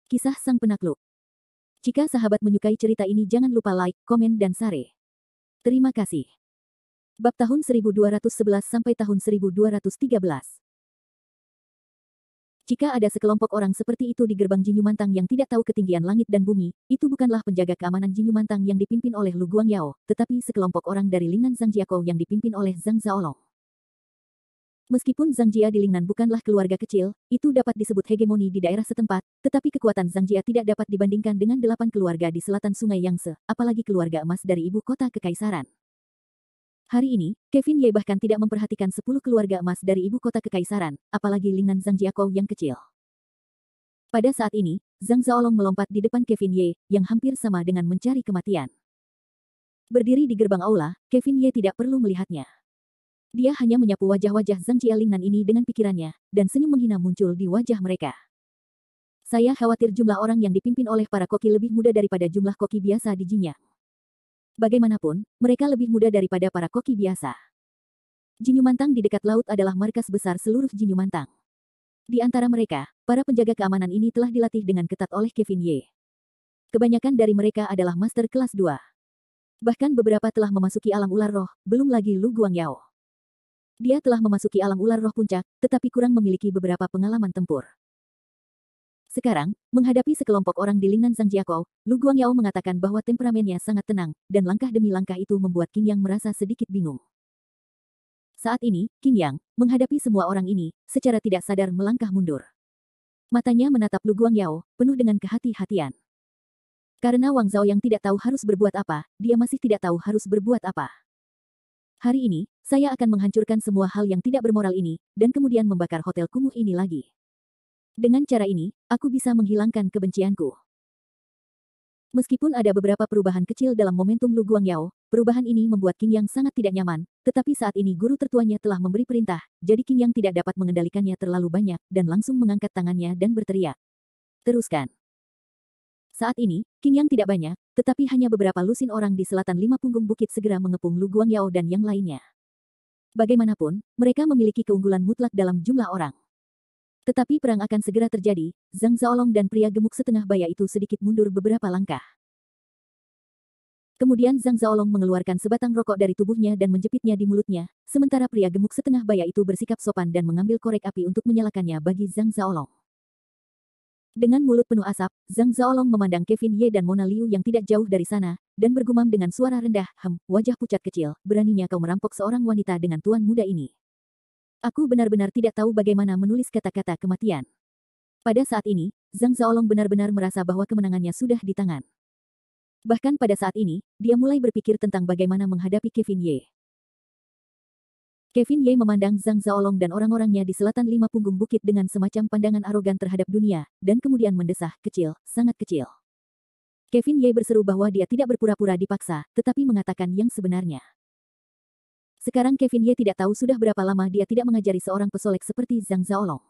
Kisah Sang Penakluk. Jika sahabat menyukai cerita ini jangan lupa like, komen dan share. Terima kasih. Bab tahun 1211 sampai tahun 1213. Jika ada sekelompok orang seperti itu di gerbang Jinyumantang yang tidak tahu ketinggian langit dan bumi, itu bukanlah penjaga keamanan Jinyumantang yang dipimpin oleh Lu Guangyao, tetapi sekelompok orang dari Lingnan Zhangjiakou yang dipimpin oleh Zhang Zaolong. Meskipun Zhang Jia di Lingnan bukanlah keluarga kecil, itu dapat disebut hegemoni di daerah setempat, tetapi kekuatan Zhang Jia tidak dapat dibandingkan dengan 8 keluarga di selatan Sungai Yangtze, apalagi keluarga emas dari ibu kota kekaisaran. Hari ini, Kevin Ye bahkan tidak memperhatikan 10 keluarga emas dari ibu kota kekaisaran, apalagi Lingnan Zhangjiakou yang kecil. Pada saat ini, Zhang Zaolong melompat di depan Kevin Ye, yang hampir sama dengan mencari kematian. Berdiri di gerbang aula, Kevin Ye tidak perlu melihatnya. Dia hanya menyapu wajah-wajah Zhang Jia Lingnan ini dengan pikirannya, dan senyum menghina muncul di wajah mereka. Saya khawatir jumlah orang yang dipimpin oleh para koki lebih muda daripada jumlah koki biasa di Jinyang. Bagaimanapun, mereka lebih muda daripada para koki biasa. Jinyumantang di dekat laut adalah markas besar seluruh Jinyumantang. Di antara mereka, para penjaga keamanan ini telah dilatih dengan ketat oleh Kevin Ye. Kebanyakan dari mereka adalah master kelas 2. Bahkan beberapa telah memasuki alam ular roh, belum lagi Lu Guangyao. Dia telah memasuki alam ular roh puncak, tetapi kurang memiliki beberapa pengalaman tempur. Sekarang, menghadapi sekelompok orang di Lingnan Zhangjiakou, Lu Guangyao mengatakan bahwa temperamennya sangat tenang, dan langkah demi langkah itu membuat Qing Yang merasa sedikit bingung. Saat ini, Qing Yang, menghadapi semua orang ini, secara tidak sadar melangkah mundur. Matanya menatap Lu Guangyao, penuh dengan kehati-hatian. Karena Wang Zhao yang tidak tahu harus berbuat apa, dia masih tidak tahu harus berbuat apa. Hari ini, saya akan menghancurkan semua hal yang tidak bermoral ini, dan kemudian membakar hotel kumuh ini lagi. Dengan cara ini, aku bisa menghilangkan kebencianku. Meskipun ada beberapa perubahan kecil dalam momentum Lu Guangyao, perubahan ini membuat Qing Yang sangat tidak nyaman, tetapi saat ini guru tertuanya telah memberi perintah, jadi Qing Yang tidak dapat mengendalikannya terlalu banyak, dan langsung mengangkat tangannya dan berteriak. Teruskan. Saat ini, Qing Yang tidak banyak, tetapi hanya beberapa lusin orang di selatan 5 punggung bukit segera mengepung Lu Guangyao dan yang lainnya. Bagaimanapun, mereka memiliki keunggulan mutlak dalam jumlah orang. Tetapi perang akan segera terjadi, Zhang Zaolong dan pria gemuk setengah baya itu sedikit mundur beberapa langkah. Kemudian Zhang Zaolong mengeluarkan sebatang rokok dari tubuhnya dan menjepitnya di mulutnya, sementara pria gemuk setengah baya itu bersikap sopan dan mengambil korek api untuk menyalakannya bagi Zhang Zaolong. Dengan mulut penuh asap, Zhang Zaolong memandang Kevin Ye dan Mona Liu yang tidak jauh dari sana, dan bergumam dengan suara rendah, wajah pucat kecil, beraninya kau merampok seorang wanita dengan tuan muda ini. Aku benar-benar tidak tahu bagaimana menulis kata-kata kematian. Pada saat ini, Zhang Zaolong benar-benar merasa bahwa kemenangannya sudah di tangan. Bahkan pada saat ini, dia mulai berpikir tentang bagaimana menghadapi Kevin Ye. Kevin Ye memandang Zhang Zaolong dan orang-orangnya di selatan 5 punggung bukit dengan semacam pandangan arogan terhadap dunia, dan kemudian mendesah, kecil, sangat kecil. Kevin Ye berseru bahwa dia tidak berpura-pura dipaksa, tetapi mengatakan yang sebenarnya. Sekarang Kevin Ye tidak tahu sudah berapa lama dia tidak mengajari seorang pesolek seperti Zhang Zaolong.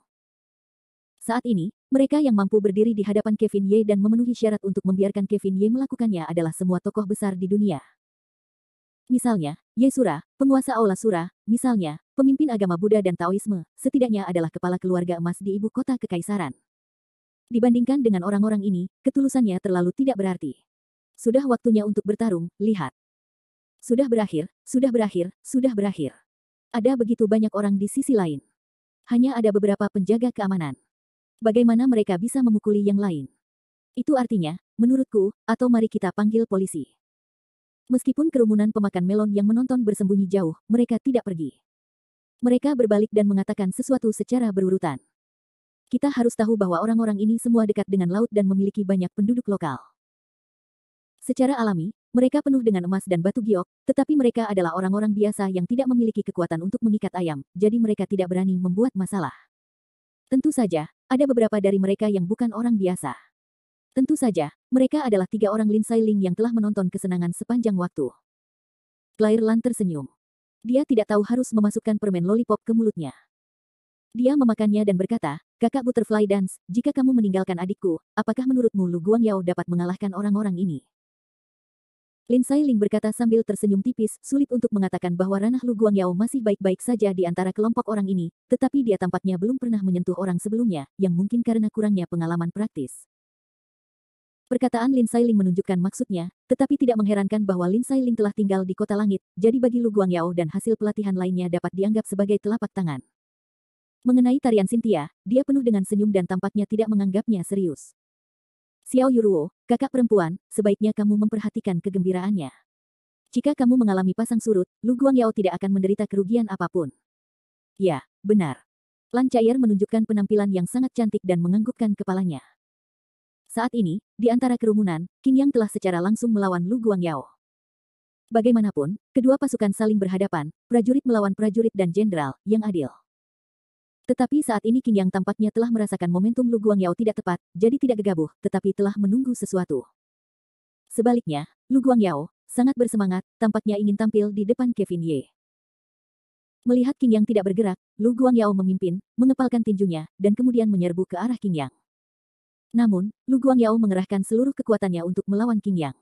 Saat ini, mereka yang mampu berdiri di hadapan Kevin Ye dan memenuhi syarat untuk membiarkan Kevin Ye melakukannya adalah semua tokoh besar di dunia. Misalnya, Ye Sura, penguasa Aula Sura, misalnya, pemimpin agama Buddha dan Taoisme, setidaknya adalah kepala keluarga emas di ibu kota kekaisaran. Dibandingkan dengan orang-orang ini, ketulusannya terlalu tidak berarti. Sudah waktunya untuk bertarung, lihat. Sudah berakhir, sudah berakhir, sudah berakhir. Ada begitu banyak orang di sisi lain. Hanya ada beberapa penjaga keamanan. Bagaimana mereka bisa memukuli yang lain? Itu artinya, menurutku, atau mari kita panggil polisi. Meskipun kerumunan pemakan melon yang menonton bersembunyi jauh, mereka tidak pergi. Mereka berbalik dan mengatakan sesuatu secara berurutan. Kita harus tahu bahwa orang-orang ini semua dekat dengan laut dan memiliki banyak penduduk lokal. Secara alami, mereka penuh dengan emas dan batu giok, tetapi mereka adalah orang-orang biasa yang tidak memiliki kekuatan untuk mengikat ayam, jadi mereka tidak berani membuat masalah. Tentu saja, ada beberapa dari mereka yang bukan orang biasa. Tentu saja, mereka adalah 3 orang Lin Sai Ling yang telah menonton kesenangan sepanjang waktu. Claire Lan tersenyum. Dia tidak tahu harus memasukkan permen lollipop ke mulutnya. Dia memakannya dan berkata, Kakak Butterfly Dance, jika kamu meninggalkan adikku, apakah menurutmu Lu Guangyao dapat mengalahkan orang-orang ini? Lin Sai Ling berkata sambil tersenyum tipis, sulit untuk mengatakan bahwa ranah Lu Guangyao masih baik-baik saja di antara kelompok orang ini, tetapi dia tampaknya belum pernah menyentuh orang sebelumnya, yang mungkin karena kurangnya pengalaman praktis. Perkataan Lin Sailing menunjukkan maksudnya, tetapi tidak mengherankan bahwa Lin Sailing telah tinggal di kota langit, jadi bagi Lu Guangyao dan hasil pelatihan lainnya dapat dianggap sebagai telapak tangan. Mengenai tarian Cynthia, dia penuh dengan senyum dan tampaknya tidak menganggapnya serius. Xiao Yuruo, kakak perempuan, sebaiknya kamu memperhatikan kegembiraannya. Jika kamu mengalami pasang surut, Lu Guangyao tidak akan menderita kerugian apapun. Ya, benar. Lan Chaier menunjukkan penampilan yang sangat cantik dan menganggukkan kepalanya. Saat ini, di antara kerumunan, Qing Yang telah secara langsung melawan Lu Guangyao. Bagaimanapun, kedua pasukan saling berhadapan, prajurit melawan prajurit dan jenderal, yang adil. Tetapi saat ini Qing Yang tampaknya telah merasakan momentum Lu Guangyao tidak tepat, jadi tidak gegabah, tetapi telah menunggu sesuatu. Sebaliknya, Lu Guangyao, sangat bersemangat, tampaknya ingin tampil di depan Kevin Ye. Melihat Qing Yang tidak bergerak, Lu Guangyao memimpin, mengepalkan tinjunya, dan kemudian menyerbu ke arah Qing Yang. Namun, Lu Guangyao mengerahkan seluruh kekuatannya untuk melawan Qing Yang.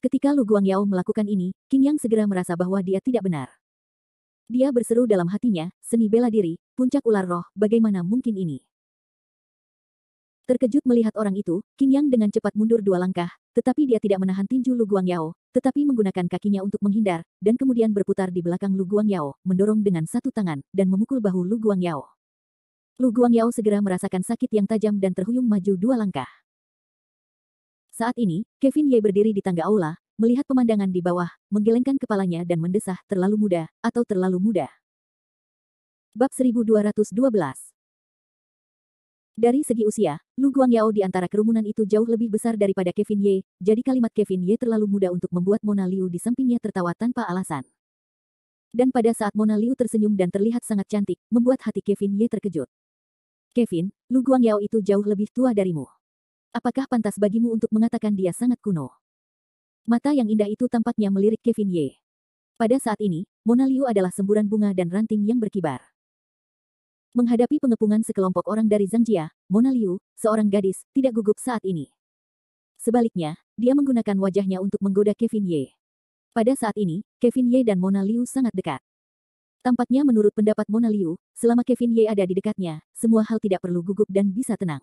Ketika Lu Guangyao melakukan ini, Qing Yang segera merasa bahwa dia tidak benar. Dia berseru dalam hatinya, seni bela diri, puncak ular roh, bagaimana mungkin ini? Terkejut melihat orang itu, Qing Yang dengan cepat mundur 2 langkah, tetapi dia tidak menahan tinju Lu Guangyao, tetapi menggunakan kakinya untuk menghindar, dan kemudian berputar di belakang Lu Guangyao, mendorong dengan satu tangan, dan memukul bahu Lu Guangyao. Lu Guangyao segera merasakan sakit yang tajam dan terhuyung maju 2 langkah. Saat ini, Kevin Ye berdiri di tangga aula, melihat pemandangan di bawah, menggelengkan kepalanya dan mendesah, terlalu muda, atau terlalu muda. Bab 1212. Dari segi usia, Lu Guangyao di antara kerumunan itu jauh lebih besar daripada Kevin Ye, jadi kalimat Kevin Ye terlalu muda untuk membuat Mona Liu di sampingnya tertawa tanpa alasan. Dan pada saat Mona Liu tersenyum dan terlihat sangat cantik, membuat hati Kevin Ye terkejut. Kevin, Lu Guangyao itu jauh lebih tua darimu. Apakah pantas bagimu untuk mengatakan dia sangat kuno? Mata yang indah itu tampaknya melirik Kevin Ye. Pada saat ini, Mona Liu adalah semburan bunga dan ranting yang berkibar. Menghadapi pengepungan sekelompok orang dari Zangjia, Mona Liu, seorang gadis, tidak gugup saat ini. Sebaliknya, dia menggunakan wajahnya untuk menggoda Kevin Ye. Pada saat ini, Kevin Ye dan Mona Liu sangat dekat. Tampaknya menurut pendapat Mona Liu, selama Kevin Ye ada di dekatnya, semua hal tidak perlu gugup dan bisa tenang.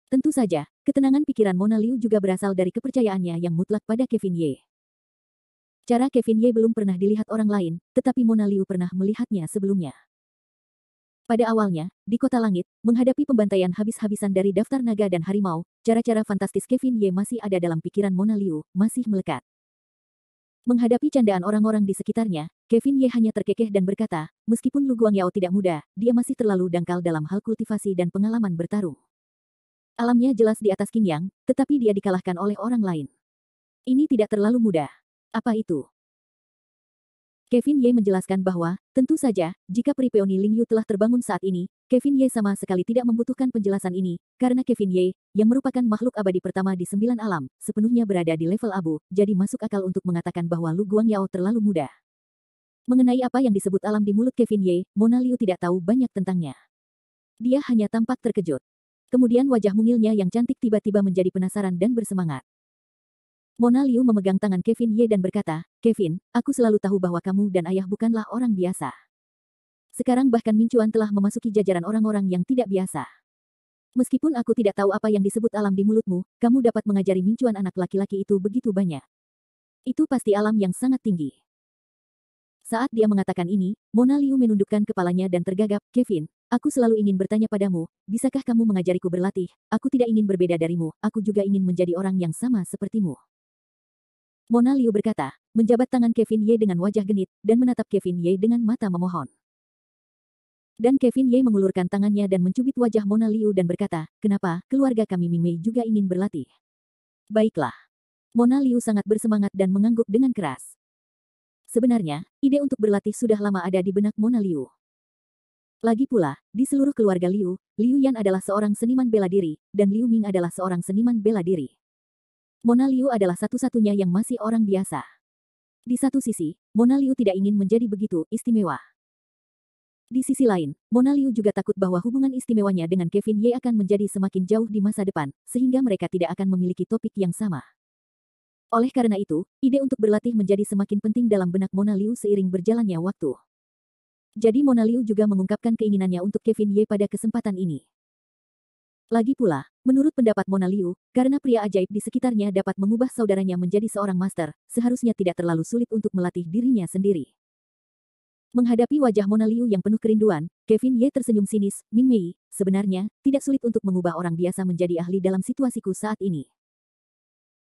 Tentu saja, ketenangan pikiran Mona Liu juga berasal dari kepercayaannya yang mutlak pada Kevin Ye. Cara Kevin Ye belum pernah dilihat orang lain, tetapi Mona Liu pernah melihatnya sebelumnya. Pada awalnya, di Kota Langit, menghadapi pembantaian habis-habisan dari daftar naga dan harimau, cara-cara fantastis Kevin Ye masih ada dalam pikiran Mona Liu, masih melekat. Menghadapi candaan orang-orang di sekitarnya, Kevin Ye hanya terkekeh dan berkata, meskipun Lu Guangyao tidak muda, dia masih terlalu dangkal dalam hal kultivasi dan pengalaman bertarung. Alamnya jelas di atas Qing Yang, tetapi dia dikalahkan oleh orang lain. Ini tidak terlalu mudah. Apa itu? Kevin Ye menjelaskan bahwa, tentu saja, jika Peripeoni Ling Yu telah terbangun saat ini, Kevin Ye sama sekali tidak membutuhkan penjelasan ini, karena Kevin Ye, yang merupakan makhluk abadi pertama di 9 alam, sepenuhnya berada di level abu, jadi masuk akal untuk mengatakan bahwa Lu Guangyao terlalu muda. Mengenai apa yang disebut alam di mulut Kevin Ye, Mona Liu tidak tahu banyak tentangnya. Dia hanya tampak terkejut. Kemudian wajah mungilnya yang cantik tiba-tiba menjadi penasaran dan bersemangat. Mona Liu memegang tangan Kevin Ye dan berkata, Kevin, aku selalu tahu bahwa kamu dan ayah bukanlah orang biasa. Sekarang bahkan Min Chuan telah memasuki jajaran orang-orang yang tidak biasa. Meskipun aku tidak tahu apa yang disebut alam di mulutmu, kamu dapat mengajari Min Chuan anak laki-laki itu begitu banyak. Itu pasti alam yang sangat tinggi. Saat dia mengatakan ini, Mona Liu menundukkan kepalanya dan tergagap, Kevin, aku selalu ingin bertanya padamu, bisakah kamu mengajariku berlatih? Aku tidak ingin berbeda darimu, aku juga ingin menjadi orang yang sama sepertimu. Mona Liu berkata, menjabat tangan Kevin Ye dengan wajah genit, dan menatap Kevin Ye dengan mata memohon. Dan Kevin Ye mengulurkan tangannya dan mencubit wajah Mona Liu dan berkata, kenapa, keluarga kami Ming Mei juga ingin berlatih. Baiklah. Mona Liu sangat bersemangat dan mengangguk dengan keras. Sebenarnya, ide untuk berlatih sudah lama ada di benak Mona Liu. Lagi pula, di seluruh keluarga Liu, Liu Yan adalah seorang seniman bela diri, dan Liu Ming adalah seorang seniman bela diri. Mona Liu adalah satu-satunya yang masih orang biasa. Di satu sisi, Mona Liu tidak ingin menjadi begitu istimewa. Di sisi lain, Mona Liu juga takut bahwa hubungan istimewanya dengan Kevin Ye akan menjadi semakin jauh di masa depan, sehingga mereka tidak akan memiliki topik yang sama. Oleh karena itu, ide untuk berlatih menjadi semakin penting dalam benak Mona Liu seiring berjalannya waktu. Jadi Mona Liu juga mengungkapkan keinginannya untuk Kevin Ye pada kesempatan ini. Lagi pula, Menurut pendapat Mona Liu, karena pria ajaib di sekitarnya dapat mengubah saudaranya menjadi seorang master, seharusnya tidak terlalu sulit untuk melatih dirinya sendiri. Menghadapi wajah Mona Liu yang penuh kerinduan, Kevin Ye tersenyum sinis. Ming Mei, sebenarnya, tidak sulit untuk mengubah orang biasa menjadi ahli dalam situasiku saat ini.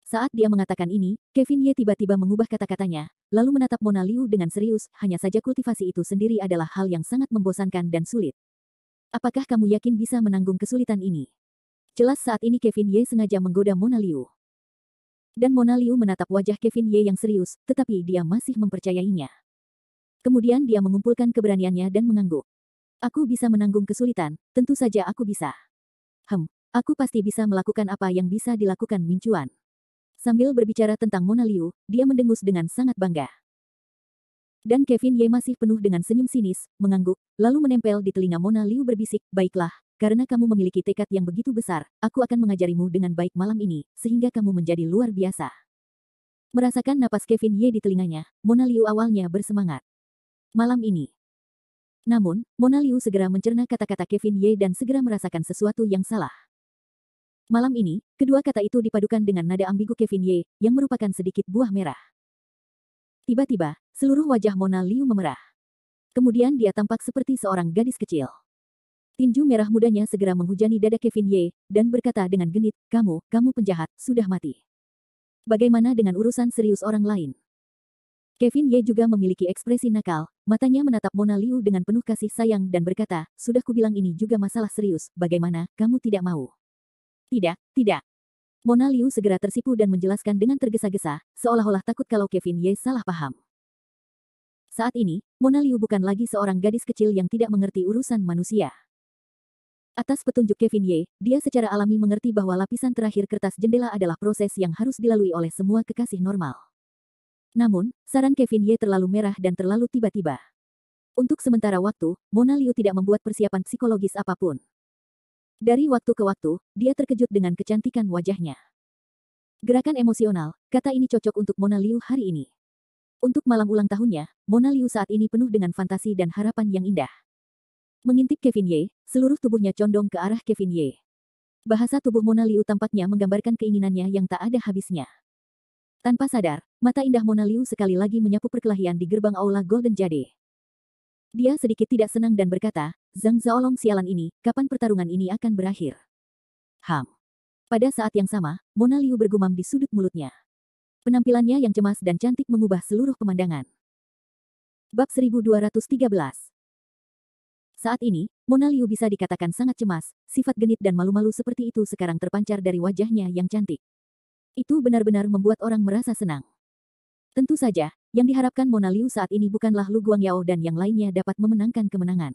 Saat dia mengatakan ini, Kevin Ye tiba-tiba mengubah kata-katanya, lalu menatap Mona Liu dengan serius, hanya saja kultivasi itu sendiri adalah hal yang sangat membosankan dan sulit. Apakah kamu yakin bisa menanggung kesulitan ini? Jelas saat ini Kevin Ye sengaja menggoda Mona Liu. Dan Mona Liu menatap wajah Kevin Ye yang serius, tetapi dia masih mempercayainya. Kemudian dia mengumpulkan keberaniannya dan mengangguk. Aku bisa menanggung kesulitan, tentu saja aku bisa. Aku pasti bisa melakukan apa yang bisa dilakukan Min Chuan. Sambil berbicara tentang Mona Liu, dia mendengus dengan sangat bangga. Dan Kevin Ye masih penuh dengan senyum sinis, mengangguk, lalu menempel di telinga Mona Liu berbisik, baiklah, karena kamu memiliki tekad yang begitu besar, aku akan mengajarimu dengan baik malam ini, sehingga kamu menjadi luar biasa. Merasakan napas Kevin Ye di telinganya, Mona Liu awalnya bersemangat. Malam ini. Namun, Mona Liu segera mencerna kata-kata Kevin Ye dan segera merasakan sesuatu yang salah. Malam ini, kedua kata itu dipadukan dengan nada ambigu Kevin Ye, yang merupakan sedikit buah merah. Tiba-tiba, seluruh wajah Mona Liu memerah. Kemudian dia tampak seperti seorang gadis kecil. Tinju merah mudanya segera menghujani dada Kevin Ye, dan berkata dengan genit, kamu penjahat, sudah mati. Bagaimana dengan urusan serius orang lain? Kevin Ye juga memiliki ekspresi nakal, matanya menatap Mona Liu dengan penuh kasih sayang dan berkata, sudah kubilang ini juga masalah serius, bagaimana, kamu tidak mau? Tidak. Mona Liu segera tersipu dan menjelaskan dengan tergesa-gesa, seolah-olah takut kalau Kevin Ye salah paham. Saat ini, Mona Liu bukan lagi seorang gadis kecil yang tidak mengerti urusan manusia. Atas petunjuk Kevin Ye, dia secara alami mengerti bahwa lapisan terakhir kertas jendela adalah proses yang harus dilalui oleh semua kekasih normal. Namun, saran Kevin Ye terlalu merah dan terlalu tiba-tiba. Untuk sementara waktu, Mona Liu tidak membuat persiapan psikologis apapun. Dari waktu ke waktu, dia terkejut dengan kecantikan wajahnya. Gerakan emosional, kata ini cocok untuk Mona Liu hari ini. Untuk malam ulang tahunnya, Mona Liu saat ini penuh dengan fantasi dan harapan yang indah. Mengintip Kevin Ye, seluruh tubuhnya condong ke arah Kevin Ye. Bahasa tubuh Mona Liu tampaknya menggambarkan keinginannya yang tak ada habisnya. Tanpa sadar, mata indah Mona Liu sekali lagi menyapu perkelahian di gerbang aula Golden Jade. Dia sedikit tidak senang dan berkata, Zhang Zaolong sialan ini, kapan pertarungan ini akan berakhir? Pada saat yang sama, Mona Liu bergumam di sudut mulutnya. Penampilannya yang cemas dan cantik mengubah seluruh pemandangan. Bab 1213. Saat ini, Mona Liu bisa dikatakan sangat cemas, sifat genit dan malu-malu seperti itu sekarang terpancar dari wajahnya yang cantik. Itu benar-benar membuat orang merasa senang. Tentu saja, yang diharapkan Mona Liu saat ini bukanlah Lu Guangyao dan yang lainnya dapat memenangkan kemenangan.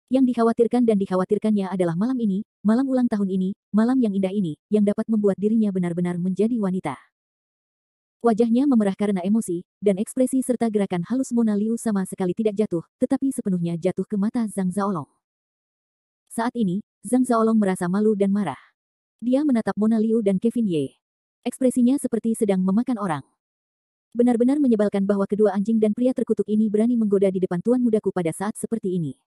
Yang dikhawatirkan dan dikhawatirkannya adalah malam ini, malam ulang tahun ini, malam yang indah ini, yang dapat membuat dirinya benar-benar menjadi wanita. Wajahnya memerah karena emosi, dan ekspresi serta gerakan halus Mona Liu sama sekali tidak jatuh, tetapi sepenuhnya jatuh ke mata Zhang Zaolong. Saat ini, Zhang Zaolong merasa malu dan marah. Dia menatap Mona Liu dan Kevin Ye. Ekspresinya seperti sedang memakan orang. Benar-benar menyebalkan bahwa kedua anjing dan pria terkutuk ini berani menggoda di depan tuan mudaku pada saat seperti ini.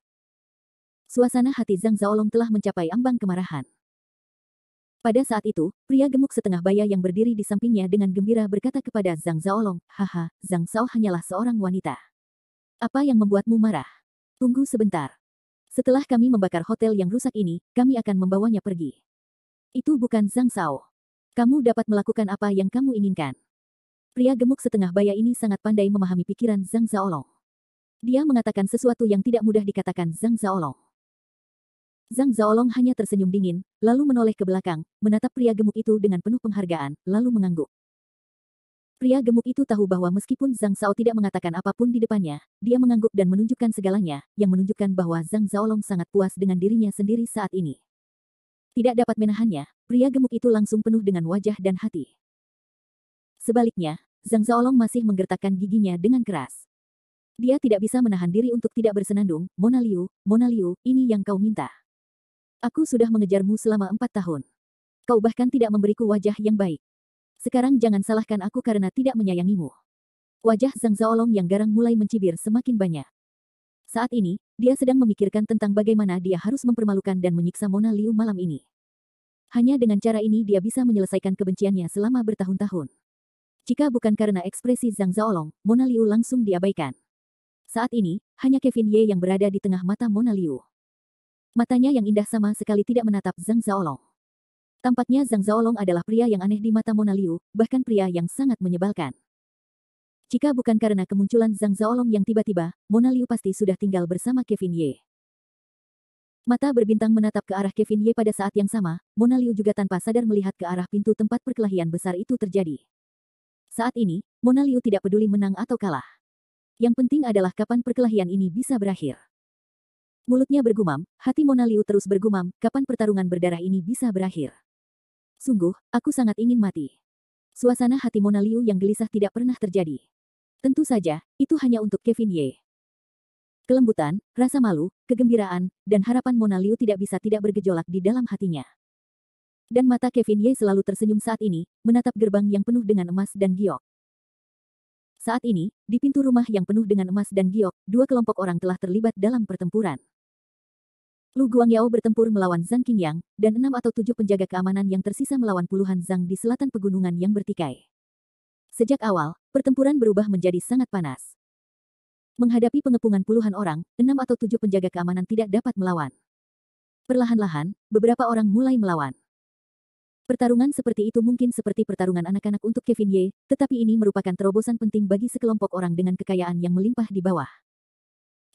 Suasana hati Zhang Zaolong telah mencapai ambang kemarahan. Pada saat itu, pria gemuk setengah baya yang berdiri di sampingnya dengan gembira berkata kepada Zhang Zaolong, haha, Zhang Zhao hanyalah seorang wanita. Apa yang membuatmu marah? Tunggu sebentar. Setelah kami membakar hotel yang rusak ini, kami akan membawanya pergi. Itu bukan Zhang Zhao. Kamu dapat melakukan apa yang kamu inginkan. Pria gemuk setengah baya ini sangat pandai memahami pikiran Zhang Zaolong. Dia mengatakan sesuatu yang tidak mudah dikatakan Zhang Zaolong. Zhang Zaolong hanya tersenyum dingin, lalu menoleh ke belakang, menatap pria gemuk itu dengan penuh penghargaan, lalu mengangguk. Pria gemuk itu tahu bahwa meskipun Zhang Zhao tidak mengatakan apapun di depannya, dia mengangguk dan menunjukkan segalanya, yang menunjukkan bahwa Zhang Zaolong sangat puas dengan dirinya sendiri saat ini. Tidak dapat menahannya, pria gemuk itu langsung penuh dengan wajah dan hati. Sebaliknya, Zhang Zaolong masih menggertakkan giginya dengan keras. Dia tidak bisa menahan diri untuk tidak bersenandung, Mona Liu, ini yang kau minta. Aku sudah mengejarmu selama 4 tahun. Kau bahkan tidak memberiku wajah yang baik. Sekarang jangan salahkan aku karena tidak menyayangimu. Wajah Zhang Zaolong yang garang mulai mencibir semakin banyak. Saat ini, dia sedang memikirkan tentang bagaimana dia harus mempermalukan dan menyiksa Mona Liu malam ini. Hanya dengan cara ini dia bisa menyelesaikan kebenciannya selama bertahun-tahun. Jika bukan karena ekspresi Zhang Zaolong, Mona Liu langsung diabaikan. Saat ini, hanya Kevin Ye yang berada di tengah mata Mona Liu. Matanya yang indah sama sekali tidak menatap Zhang Zaolong. Tampaknya Zhang Zaolong adalah pria yang aneh di mata Mona Liu, bahkan pria yang sangat menyebalkan. Jika bukan karena kemunculan Zhang Zaolong yang tiba-tiba, Mona Liu pasti sudah tinggal bersama Kevin Ye. Mata berbintang menatap ke arah Kevin Ye pada saat yang sama, Mona Liu juga tanpa sadar melihat ke arah pintu tempat perkelahian besar itu terjadi. Saat ini, Mona Liu tidak peduli menang atau kalah. Yang penting adalah kapan perkelahian ini bisa berakhir. Mulutnya bergumam, hati Mona Liu terus bergumam, kapan pertarungan berdarah ini bisa berakhir. Sungguh, aku sangat ingin mati. Suasana hati Mona Liu yang gelisah tidak pernah terjadi. Tentu saja, itu hanya untuk Kevin Ye. Kelembutan, rasa malu, kegembiraan, dan harapan Mona Liu tidak bisa tidak bergejolak di dalam hatinya. Dan mata Kevin Ye selalu tersenyum saat ini, menatap gerbang yang penuh dengan emas dan giok. Saat ini, di pintu rumah yang penuh dengan emas dan giok, dua kelompok orang telah terlibat dalam pertempuran. Lu Guangyao bertempur melawan Zhang Qingyang, dan 6 atau 7 penjaga keamanan yang tersisa melawan puluhan Zhang di selatan pegunungan yang bertikai. Sejak awal, pertempuran berubah menjadi sangat panas. Menghadapi pengepungan puluhan orang, 6 atau 7 penjaga keamanan tidak dapat melawan. Perlahan-lahan, beberapa orang mulai melawan. Pertarungan seperti itu mungkin seperti pertarungan anak-anak untuk Kevin Ye, tetapi ini merupakan terobosan penting bagi sekelompok orang dengan kekayaan yang melimpah di bawah.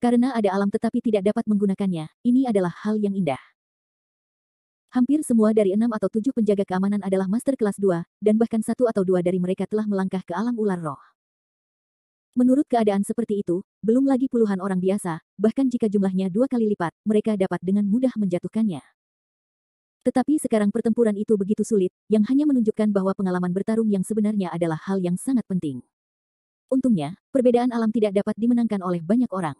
Karena ada alam tetapi tidak dapat menggunakannya, ini adalah hal yang indah. Hampir semua dari 6 atau 7 penjaga keamanan adalah master kelas 2, dan bahkan 1 atau 2 dari mereka telah melangkah ke alam ular roh. Menurut keadaan seperti itu, belum lagi puluhan orang biasa, bahkan jika jumlahnya 2 kali lipat, mereka dapat dengan mudah menjatuhkannya. Tetapi sekarang pertempuran itu begitu sulit, yang hanya menunjukkan bahwa pengalaman bertarung yang sebenarnya adalah hal yang sangat penting. Untungnya, perbedaan alam tidak dapat dimenangkan oleh banyak orang.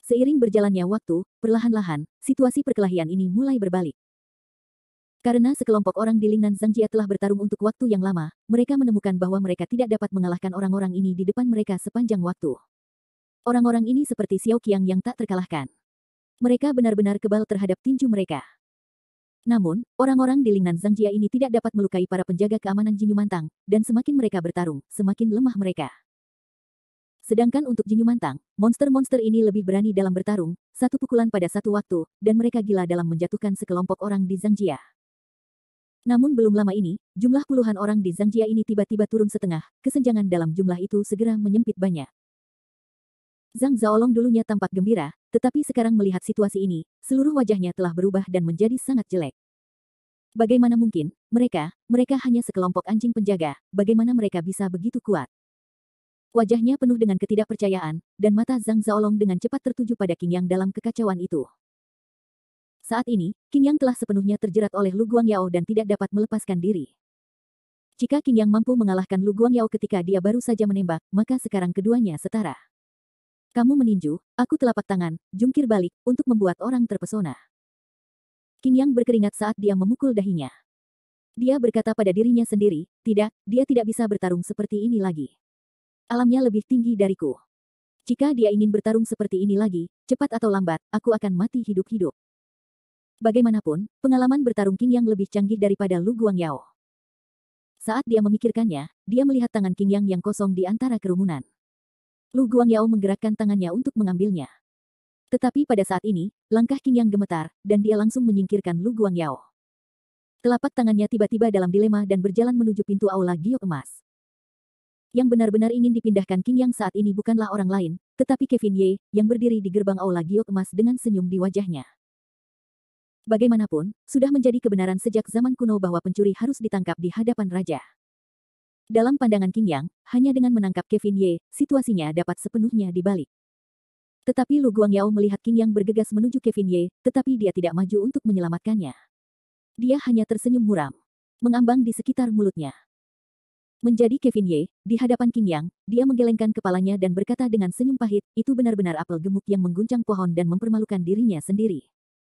Seiring berjalannya waktu, perlahan-lahan, situasi perkelahian ini mulai berbalik. Karena sekelompok orang di Lingnan Zangjia telah bertarung untuk waktu yang lama, mereka menemukan bahwa mereka tidak dapat mengalahkan orang-orang ini di depan mereka sepanjang waktu. Orang-orang ini seperti Xiao Qiang yang tak terkalahkan. Mereka benar-benar kebal terhadap tinju mereka. Namun, orang-orang di Lingnan Zangjia ini tidak dapat melukai para penjaga keamanan Jinyu Mantang, dan semakin mereka bertarung, semakin lemah mereka. Sedangkan untuk Jinyu Mantang, monster-monster ini lebih berani dalam bertarung, satu pukulan pada satu waktu, dan mereka gila dalam menjatuhkan sekelompok orang di Zangjia. Namun belum lama ini, jumlah puluhan orang di Zangjia ini tiba-tiba turun setengah, kesenjangan dalam jumlah itu segera menyempit banyak. Zhang Zaolong dulunya tampak gembira, tetapi sekarang melihat situasi ini, seluruh wajahnya telah berubah dan menjadi sangat jelek. Bagaimana mungkin, mereka hanya sekelompok anjing penjaga, bagaimana mereka bisa begitu kuat? Wajahnya penuh dengan ketidakpercayaan, dan mata Zhang Zaolong dengan cepat tertuju pada Qingyang dalam kekacauan itu. Saat ini, Qingyang telah sepenuhnya terjerat oleh Lu Guangyao dan tidak dapat melepaskan diri. Jika Qingyang mampu mengalahkan Lu Guangyao ketika dia baru saja menembak, maka sekarang keduanya setara. Kamu meninju, aku telapak tangan, jungkir balik, untuk membuat orang terpesona. Qingyang berkeringat saat dia memukul dahinya. Dia berkata pada dirinya sendiri, tidak, dia tidak bisa bertarung seperti ini lagi. Alamnya lebih tinggi dariku. Jika dia ingin bertarung seperti ini lagi, cepat atau lambat, aku akan mati hidup-hidup. Bagaimanapun, pengalaman bertarung Qingyang lebih canggih daripada Lu Guangyao. Saat dia memikirkannya, dia melihat tangan Qingyang yang kosong di antara kerumunan. Lu Guangyao menggerakkan tangannya untuk mengambilnya. Tetapi pada saat ini, langkah Qingyang gemetar, dan dia langsung menyingkirkan Lu Guangyao. Telapak tangannya tiba-tiba dalam dilema dan berjalan menuju pintu aula giok emas. Yang benar-benar ingin dipindahkan Qingyang saat ini bukanlah orang lain, tetapi Kevin Ye, yang berdiri di gerbang aula giok emas dengan senyum di wajahnya. Bagaimanapun, sudah menjadi kebenaran sejak zaman kuno bahwa pencuri harus ditangkap di hadapan raja. Dalam pandangan Qingyang, hanya dengan menangkap Kevin Ye, situasinya dapat sepenuhnya dibalik. Tetapi Lu Guangyao melihat Qingyang bergegas menuju Kevin Ye, tetapi dia tidak maju untuk menyelamatkannya. Dia hanya tersenyum muram, mengambang di sekitar mulutnya. Menjadi Kevin Ye, di hadapan Qingyang, dia menggelengkan kepalanya dan berkata dengan senyum pahit, itu benar-benar apel gemuk yang mengguncang pohon dan mempermalukan dirinya sendiri.